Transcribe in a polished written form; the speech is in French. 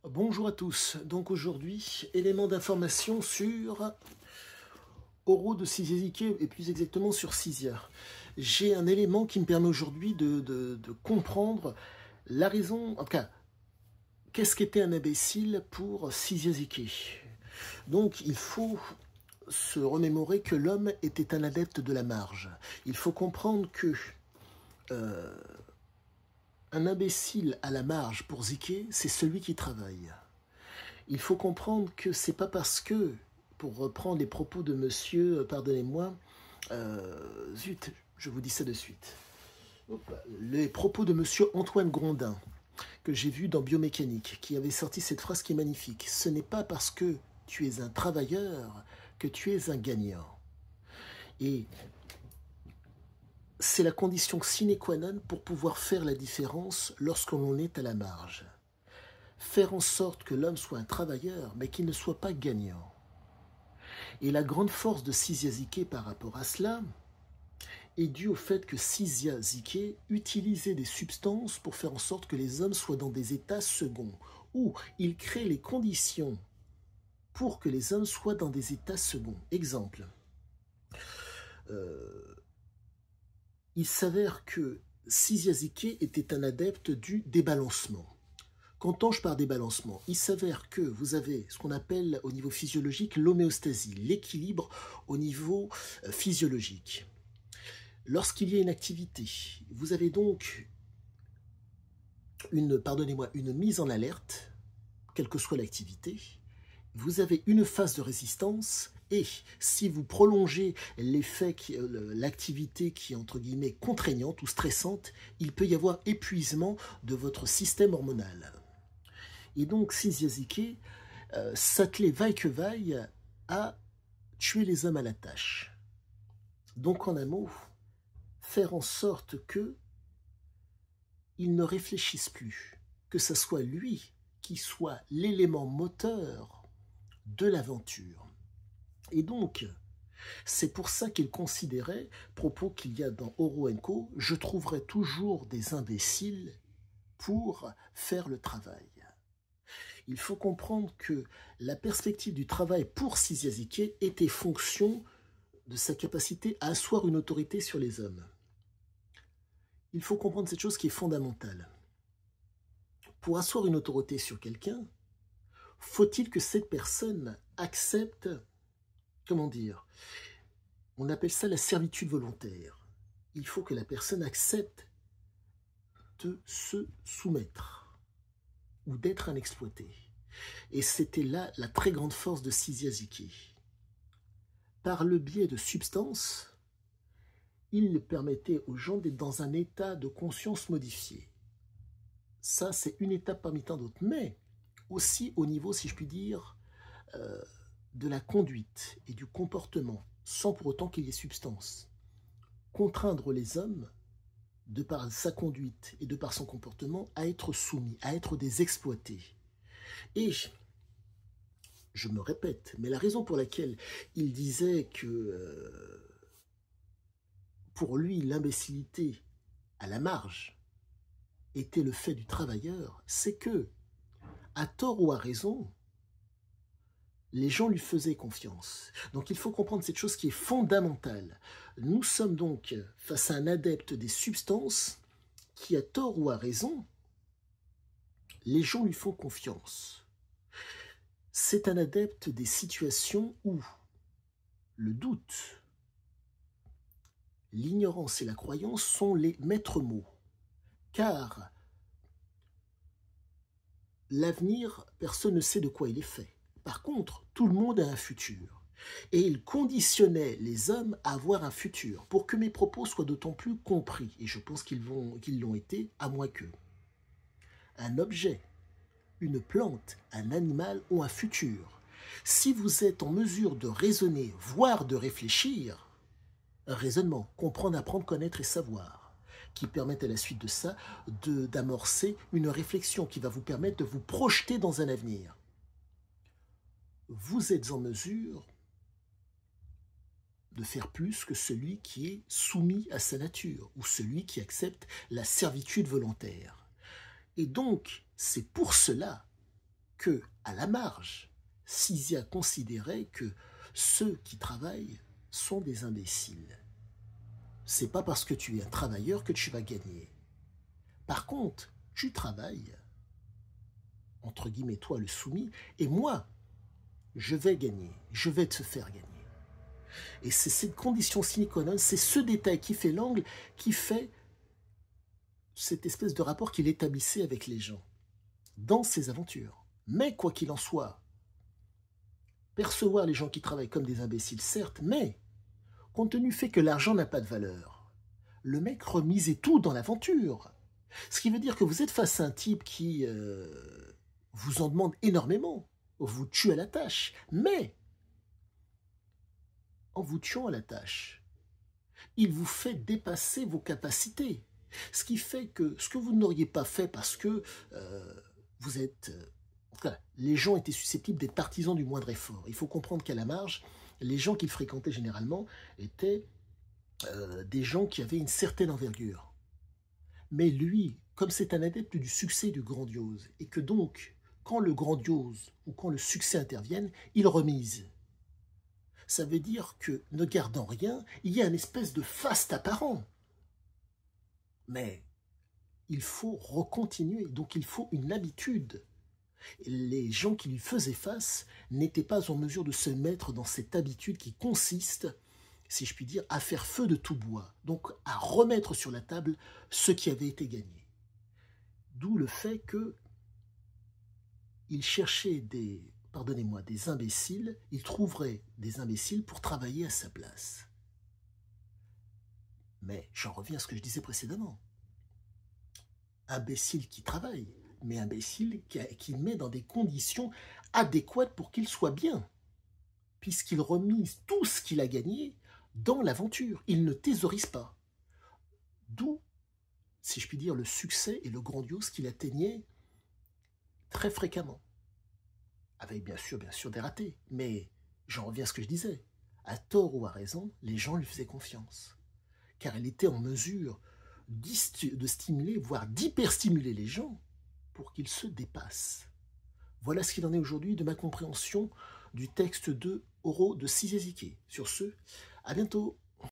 Bonjour à tous. Donc aujourd'hui, élément d'information sur Oro de Cisiazike et plus exactement sur Cisia. J'ai un élément qui me permet aujourd'hui de comprendre la raison, en tout cas, qu'est-ce qu'était un imbécile pour Cisiazike. Donc il faut se remémorer que l'homme était un adepte de la marge. Il faut comprendre que un imbécile à la marge pour Zike, c'est celui qui travaille. Il faut comprendre que c'est pas parce que, pour reprendre les propos de monsieur, pardonnez-moi, zut, je vous dis ça de suite. Les propos de monsieur Antoine Grondin, que j'ai vu dans Biomécanique, qui avait sorti cette phrase qui est magnifique. Ce n'est pas parce que tu es un travailleur que tu es un gagnant. Et c'est la condition sine qua non pour pouvoir faire la différence lorsqu'on est à la marge. Faire en sorte que l'homme soit un travailleur, mais qu'il ne soit pas gagnant. Et la grande force de Cisiazike par rapport à cela est due au fait que Cisiazike utilisait des substances pour faire en sorte que les hommes soient dans des états seconds, où il crée les conditions pour que les hommes soient dans des états seconds. Exemple, il s'avère que Cisiazike était un adepte du débalancement. Qu'entends-je par débalancement? Il s'avère que vous avez ce qu'on appelle au niveau physiologique l'homéostasie, l'équilibre au niveau physiologique. Lorsqu'il y a une activité, vous avez donc une mise en alerte, quelle que soit l'activité. Vous avez une phase de résistance et si vous prolongez l'effet, l'activité qui est entre guillemets contraignante ou stressante, il peut y avoir épuisement de votre système hormonal. Et donc Cisiazike s'attelait vaille que vaille à tuer les hommes à la tâche. Donc en un mot, faire en sorte que il ne réfléchisse plus, que ce soit lui qui soit l'élément moteur de l'aventure. Et donc, c'est pour ça qu'il considérait, propos qu'il y a dans Oro & Co, je trouverai toujours des imbéciles pour faire le travail. Il faut comprendre que la perspective du travail pour Cisiazike était fonction de sa capacité à asseoir une autorité sur les hommes. Il faut comprendre cette chose qui est fondamentale. Pour asseoir une autorité sur quelqu'un, faut-il que cette personne accepte, comment dire, on appelle ça la servitude volontaire. Il faut que la personne accepte de se soumettre ou d'être un exploité. Et c'était là la très grande force de Cisiazike. Par le biais de substances, il permettait aux gens d'être dans un état de conscience modifié. Ça, c'est une étape parmi tant d'autres. Mais aussi au niveau, si je puis dire, de la conduite et du comportement, sans pour autant qu'il y ait substance. Contraindre les hommes, de par sa conduite et de par son comportement, à être soumis, à être des exploités. Et je me répète, mais la raison pour laquelle il disait que pour lui l'imbécilité à la marge était le fait du travailleur, c'est que, à tort ou à raison, les gens lui faisaient confiance. Donc il faut comprendre cette chose qui est fondamentale. Nous sommes donc face à un adepte des substances qui, à tort ou à raison, les gens lui font confiance. C'est un adepte des situations où le doute, l'ignorance et la croyance sont les maîtres mots. Car l'avenir, personne ne sait de quoi il est fait. Par contre, tout le monde a un futur. Et il conditionnait les hommes à avoir un futur, pour que mes propos soient d'autant plus compris, et je pense qu'ils l'ont été, à moins que. Un objet, une plante, un animal ont un futur. Si vous êtes en mesure de raisonner, voire de réfléchir, un raisonnement, comprendre, apprendre, connaître et savoir, qui permettent à la suite de ça d'amorcer une réflexion qui va vous permettre de vous projeter dans un avenir. Vous êtes en mesure de faire plus que celui qui est soumis à sa nature ou celui qui accepte la servitude volontaire. Et donc, c'est pour cela que, à la marge, Cizia considérait que ceux qui travaillent sont des imbéciles. C'est pas parce que tu es un travailleur que tu vas gagner. Par contre, tu travailles, entre guillemets, toi le soumis, et moi, je vais gagner, je vais te faire gagner. Et c'est cette condition sine qua non, c'est ce détail qui fait l'angle, qui fait cette espèce de rapport qu'il établissait avec les gens dans ses aventures. Mais quoi qu'il en soit, percevoir les gens qui travaillent comme des imbéciles, certes, mais compte tenu du fait que l'argent n'a pas de valeur, le mec remisait tout dans l'aventure. Ce qui veut dire que vous êtes face à un type qui vous en demande énormément, vous tue à la tâche, mais en vous tuant à la tâche, il vous fait dépasser vos capacités. Ce qui fait que ce que vous n'auriez pas fait parce que vous êtes... en tout cas, les gens étaient susceptibles d'être partisans du moindre effort. Il faut comprendre qu'à la marge, les gens qu'il fréquentait généralement étaient des gens qui avaient une certaine envergure. Mais lui, comme c'est un adepte du succès du grandiose, et que donc, quand le grandiose ou quand le succès intervienne, il remise. Ça veut dire que, ne gardant rien, il y a une espèce de faste apparent. Mais il faut recontinuer, donc il faut une habitude. Les gens qui lui faisaient face n'étaient pas en mesure de se mettre dans cette habitude qui consiste, si je puis dire, à faire feu de tout bois, donc à remettre sur la table ce qui avait été gagné. D'où le fait que il cherchait des imbéciles, il trouverait des imbéciles pour travailler à sa place. Mais j'en reviens à ce que je disais précédemment. Imbécile qui travaille, mais imbécile qui met dans des conditions adéquates pour qu'il soit bien, puisqu'il remise tout ce qu'il a gagné dans l'aventure. Il ne thésaurise pas. D'où, si je puis dire, le succès et le grandiose qu'il atteignait très fréquemment. Avec bien sûr des ratés, mais j'en reviens à ce que je disais. À tort ou à raison, les gens lui faisaient confiance, car il était en mesure de stimuler, voire d'hyperstimuler les gens pour qu'ils se dépassent. Voilà ce qu'il en est aujourd'hui de ma compréhension du texte de Oro de Sizezike. Sur ce, à bientôt.